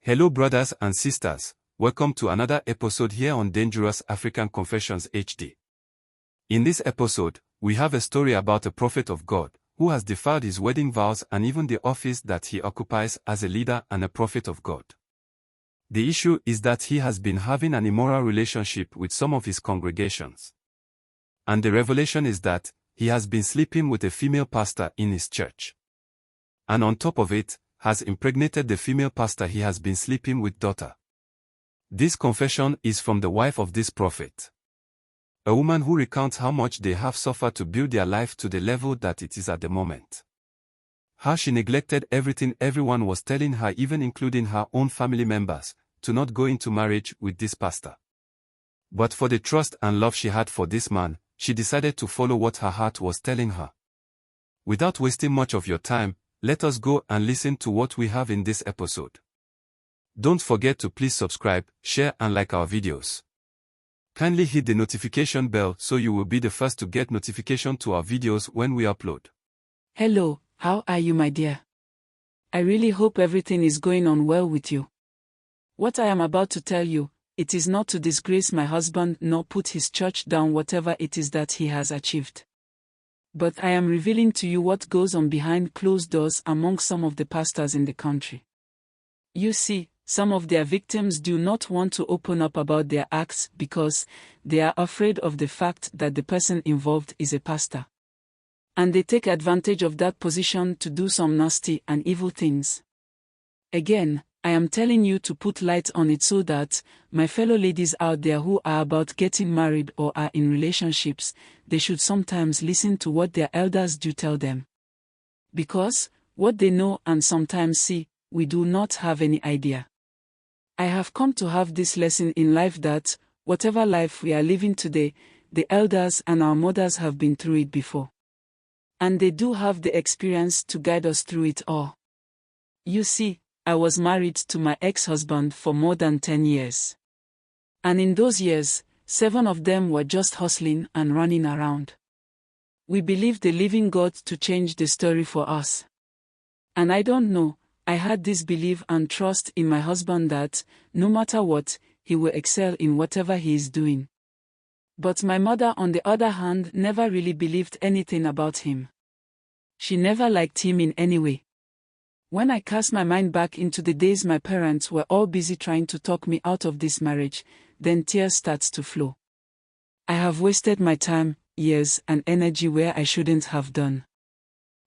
Hello brothers and sisters, welcome to another episode here on Dangerous African Confessions HD. In this episode, we have a story about a prophet of God, who has defiled his wedding vows and even the office that he occupies as a leader and a prophet of God. The issue is that he has been having an immoral relationship with some of his congregations. And the revelation is that he has been sleeping with a female pastor in his church. And on top of it, has impregnated the female pastor he has been sleeping with daughter. This confession is from the wife of this prophet. A woman who recounts how much they have suffered to build their life to the level that it is at the moment. How she neglected everything everyone was telling her, even including her own family members, to not go into marriage with this pastor. But for the trust and love she had for this man, she decided to follow what her heart was telling her. Without wasting much of your time, let us go and listen to what we have in this episode. Don't forget to please subscribe, share and like our videos. Kindly hit the notification bell so you will be the first to get notification to our videos when we upload. Hello, how are you, my dear? I really hope everything is going on well with you. What I am about to tell you, it is not to disgrace my husband nor put his church down, whatever it is that he has achieved. But I am revealing to you what goes on behind closed doors among some of the pastors in the country. You see, some of their victims do not want to open up about their acts because they are afraid of the fact that the person involved is a pastor. And they take advantage of that position to do some nasty and evil things. Again, I am telling you to put light on it so that my fellow ladies out there who are about getting married or are in relationships, they should sometimes listen to what their elders do tell them. Because what they know and sometimes see, we do not have any idea. I have come to have this lesson in life that, whatever life we are living today, the elders and our mothers have been through it before. And they do have the experience to guide us through it all. You see, I was married to my ex-husband for more than 10 years. And in those years, 7 of them were just hustling and running around. We believed the living God to change the story for us. And I don't know, I had this belief and trust in my husband that, no matter what, he will excel in whatever he is doing. But my mother, on the other hand, never really believed anything about him. She never liked him in any way. When I cast my mind back into the days my parents were all busy trying to talk me out of this marriage, then tears starts to flow. I have wasted my time, years, and energy where I shouldn't have done.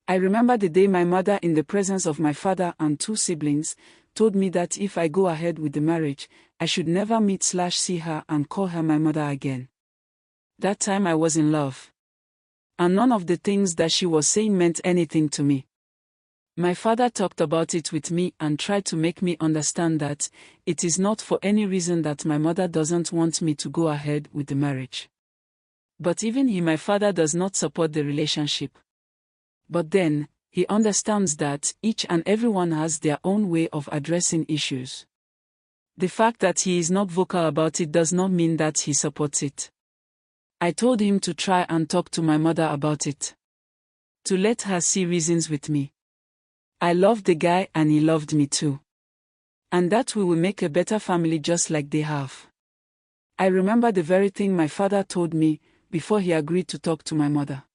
I remember the day my mother, in the presence of my father and 2 siblings, told me that if I go ahead with the marriage, I should never meet/see her and call her my mother again. That time I was in love. And none of the things that she was saying meant anything to me. My father talked about it with me and tried to make me understand that it is not for any reason that my mother doesn't want me to go ahead with the marriage. But even my father does not support the relationship. But then, he understands that each and everyone has their own way of addressing issues. The fact that he is not vocal about it does not mean that he supports it. I told him to try and talk to my mother about it. To let her see reasons with me. I loved the guy and he loved me too. And that we will make a better family just like they have. I remember the very thing my father told me before he agreed to talk to my mother.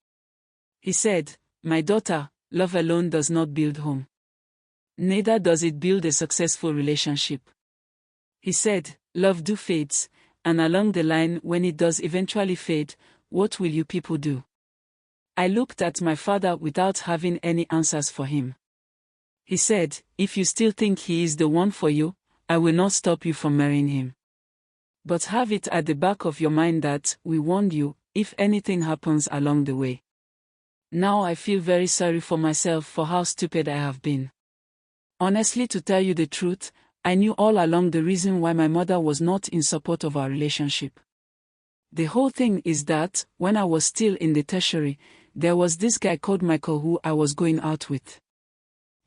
He said, "My daughter, love alone does not build home. Neither does it build a successful relationship." He said, "Love do fades, and along the line when it does eventually fade, what will you people do?" I looked at my father without having any answers for him. He said, "If you still think he is the one for you, I will not stop you from marrying him. But have it at the back of your mind that we warned you if anything happens along the way." Now I feel very sorry for myself for how stupid I have been. Honestly, to tell you the truth, I knew all along the reason why my mother was not in support of our relationship. The whole thing is that, when I was still in the tertiary, there was this guy called Michael who I was going out with.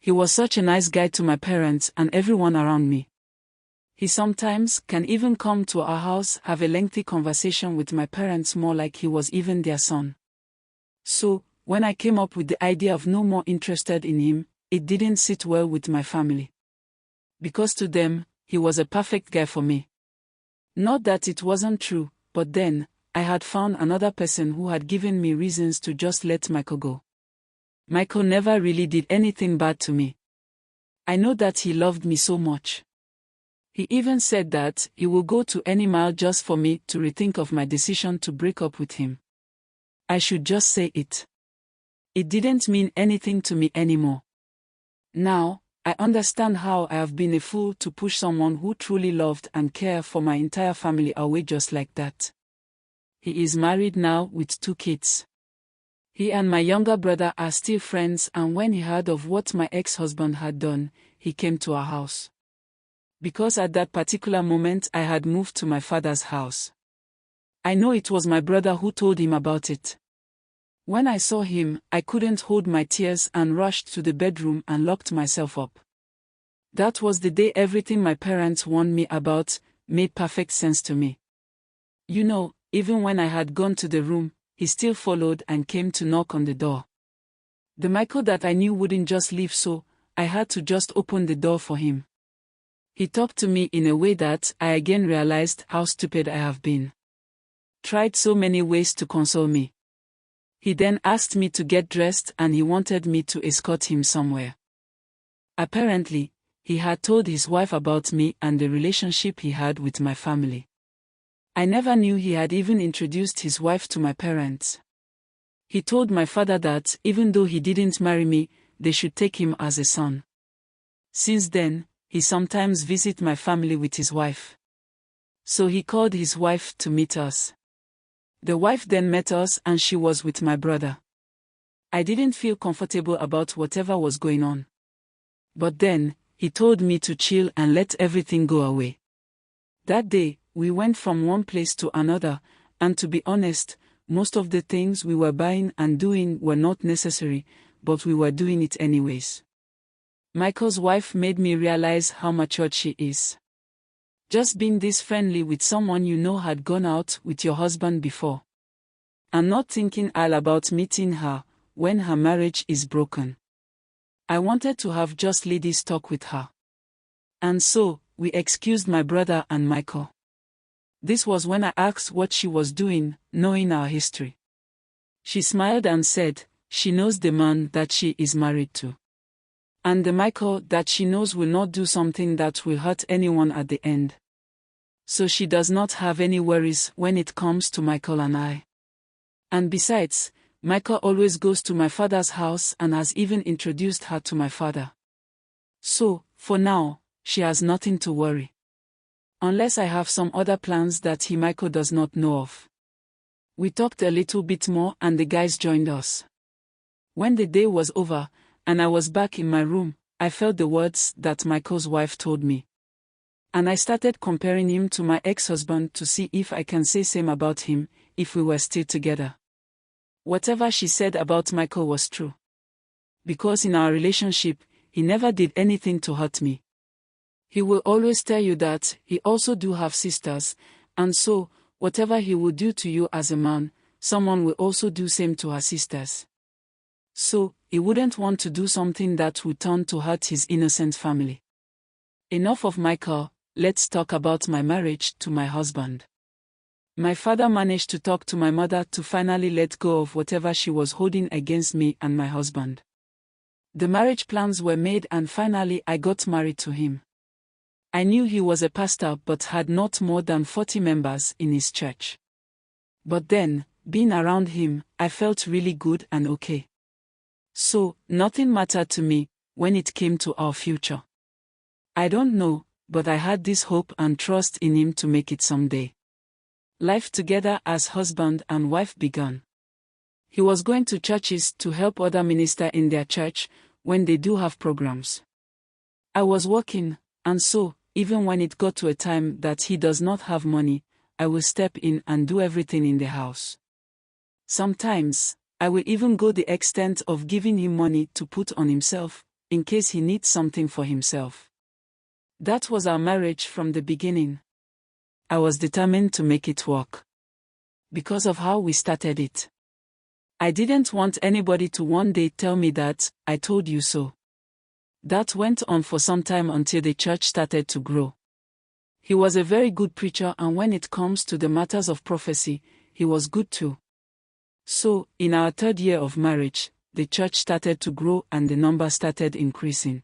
He was such a nice guy to my parents and everyone around me. He sometimes can even come to our house, have a lengthy conversation with my parents, more like he was even their son. So, when I came up with the idea of no more interested in him, it didn't sit well with my family. Because to them, he was a perfect guy for me. Not that it wasn't true, but then, I had found another person who had given me reasons to just let Michael go. Michael never really did anything bad to me. I know that he loved me so much. He even said that he would go to any mile just for me to rethink of my decision to break up with him. I should just say it. It didn't mean anything to me anymore. Now, I understand how I have been a fool to push someone who truly loved and cared for my entire family away just like that. He is married now with 2 kids. He and my younger brother are still friends, and when he heard of what my ex-husband had done, he came to our house. Because at that particular moment I had moved to my father's house. I know it was my brother who told him about it. When I saw him, I couldn't hold my tears and rushed to the bedroom and locked myself up. That was the day everything my parents warned me about made perfect sense to me. You know, even when I had gone to the room, he still followed and came to knock on the door. The Michael that I knew wouldn't just leave, so I had to just open the door for him. He talked to me in a way that I again realized how stupid I have been. Tried so many ways to console me. He then asked me to get dressed and he wanted me to escort him somewhere. Apparently, he had told his wife about me and the relationship he had with my family. I never knew he had even introduced his wife to my parents. He told my father that, even though he didn't marry me, they should take him as a son. Since then, he sometimes visits my family with his wife. So he called his wife to meet us. The wife then met us and she was with my brother. I didn't feel comfortable about whatever was going on. But then, he told me to chill and let everything go away. That day, we went from one place to another, and to be honest, most of the things we were buying and doing were not necessary, but we were doing it anyways. Michael's wife made me realize how matured she is. Just being this friendly with someone you know had gone out with your husband before. And not thinking all about meeting her when her marriage is broken. I wanted to have just ladies talk with her. And so, we excused my brother and Michael. This was when I asked what she was doing, knowing our history. She smiled and said, she knows the man that she is married to. And the Michael that she knows will not do something that will hurt anyone at the end. So she does not have any worries when it comes to Michael and I. And besides, Michael always goes to my father's house and has even introduced her to my father. So, for now, she has nothing to worry. Unless I have some other plans that Michael does not know of. We talked a little bit more and the guys joined us. When the day was over, and I was back in my room, I felt the words that Michael's wife told me. And I started comparing him to my ex-husband to see if I can say same about him, if we were still together. Whatever she said about Michael was true. Because in our relationship, he never did anything to hurt me. He will always tell you that he also do have sisters, and so, whatever he will do to you as a man, someone will also do same to her sisters. So, he wouldn't want to do something that would turn to hurt his innocent family. Enough of Michael, let's talk about my marriage to my husband. My father managed to talk to my mother to finally let go of whatever she was holding against me and my husband. The marriage plans were made and finally I got married to him. I knew he was a pastor but had not more than 40 members in his church. But then, being around him, I felt really good and okay. So, nothing mattered to me when it came to our future. I don't know, but I had this hope and trust in him to make it someday. Life together as husband and wife began. He was going to churches to help other ministers in their church when they do have programs. I was working, and so, even when it got to a time that he does not have money, I will step in and do everything in the house. Sometimes, I will even go the extent of giving him money to put on himself, in case he needs something for himself. That was our marriage from the beginning. I was determined to make it work. Because of how we started it. I didn't want anybody to one day tell me that, I told you so. That went on for some time until the church started to grow. He was a very good preacher, and when it comes to the matters of prophecy, he was good too. So, in our 3rd year of marriage, the church started to grow and the number started increasing.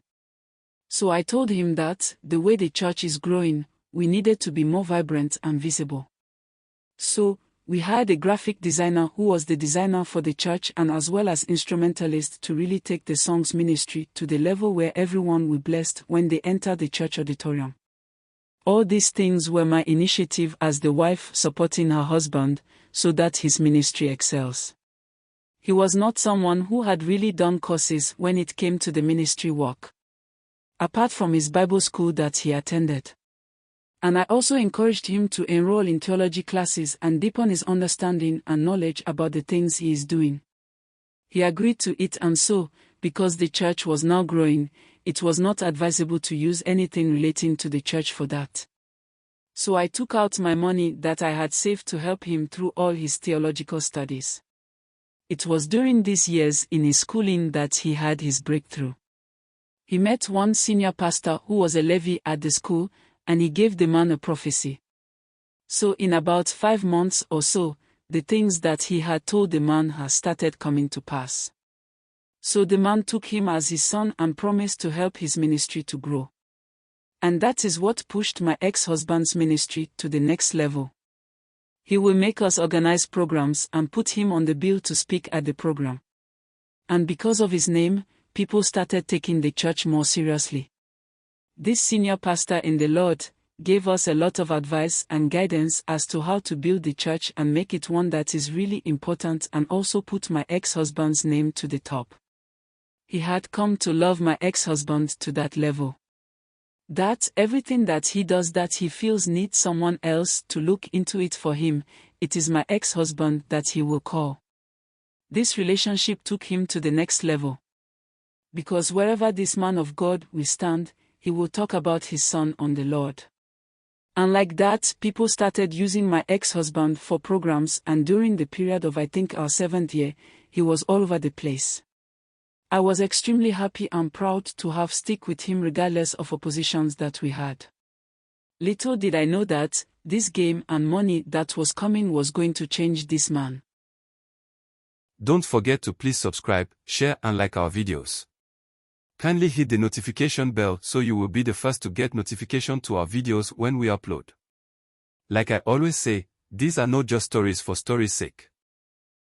So I told him that, the way the church is growing, we needed to be more vibrant and visible. So, we hired a graphic designer who was the designer for the church and as well as instrumentalist to really take the songs ministry to the level where everyone will be blessed when they enter the church auditorium. All these things were my initiative as the wife supporting her husband, so that his ministry excels. He was not someone who had really done courses when it came to the ministry work, apart from his Bible school that he attended. And I also encouraged him to enroll in theology classes and deepen his understanding and knowledge about the things he is doing. He agreed to it, and so, because the church was now growing, it was not advisable to use anything relating to the church for that. So I took out my money that I had saved to help him through all his theological studies. It was during these years in his schooling that he had his breakthrough. He met one senior pastor who was a Levi at the school, and he gave the man a prophecy. So in about 5 months or so, the things that he had told the man had started coming to pass. So the man took him as his son and promised to help his ministry to grow. And that is what pushed my ex-husband's ministry to the next level. He will make us organize programs and put him on the bill to speak at the program. And because of his name, people started taking the church more seriously. This senior pastor in the Lord gave us a lot of advice and guidance as to how to build the church and make it one that is really important, and also put my ex-husband's name to the top. He had come to love my ex-husband to that level. That everything that he does that he feels needs someone else to look into it for him, it is my ex-husband that he will call. This relationship took him to the next level. Because wherever this man of God will stand, he will talk about his son on the Lord. And like that, people started using my ex-husband for programs, and during the period of I think our 7th year, he was all over the place. I was extremely happy and proud to have stick with him regardless of oppositions that we had. Little did I know that, this game and money that was coming was going to change this man. Don't forget to please subscribe, share and like our videos. Kindly hit the notification bell so you will be the first to get notification to our videos when we upload. Like I always say, these are not just stories for story's sake.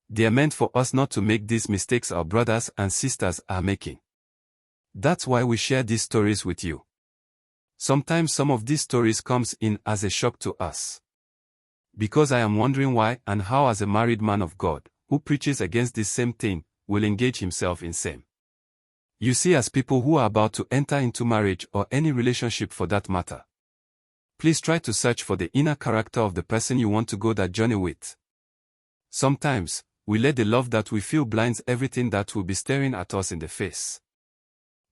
They are meant for us not to make these mistakes our brothers and sisters are making. That's why we share these stories with you. Sometimes some of these stories comes in as a shock to us. Because I am wondering why and how, as a married man of God, who preaches against this same thing, will engage himself in same. You see, as people who are about to enter into marriage or any relationship for that matter, please try to search for the inner character of the person you want to go that journey with. Sometimes, we let the love that we feel blinds everything that will be staring at us in the face.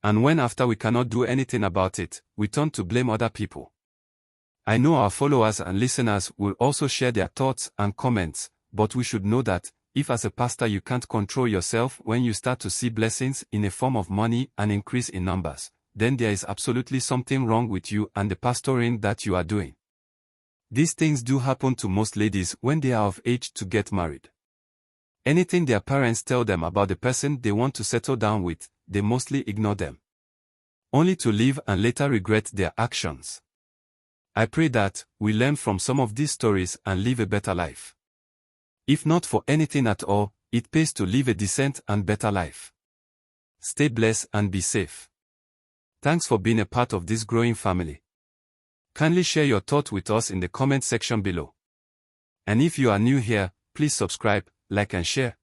And when after we cannot do anything about it, we turn to blame other people. I know our followers and listeners will also share their thoughts and comments, but we should know that, if as a pastor you can't control yourself when you start to see blessings in a form of money and increase in numbers, then there is absolutely something wrong with you and the pastoring that you are doing. These things do happen to most ladies when they are of age to get married. Anything their parents tell them about the person they want to settle down with, they mostly ignore them, only to leave and later regret their actions. I pray that we learn from some of these stories and live a better life. If not for anything at all, it pays to live a decent and better life. Stay blessed and be safe. Thanks for being a part of this growing family. Kindly share your thought with us in the comment section below. And if you are new here, please subscribe, like and share.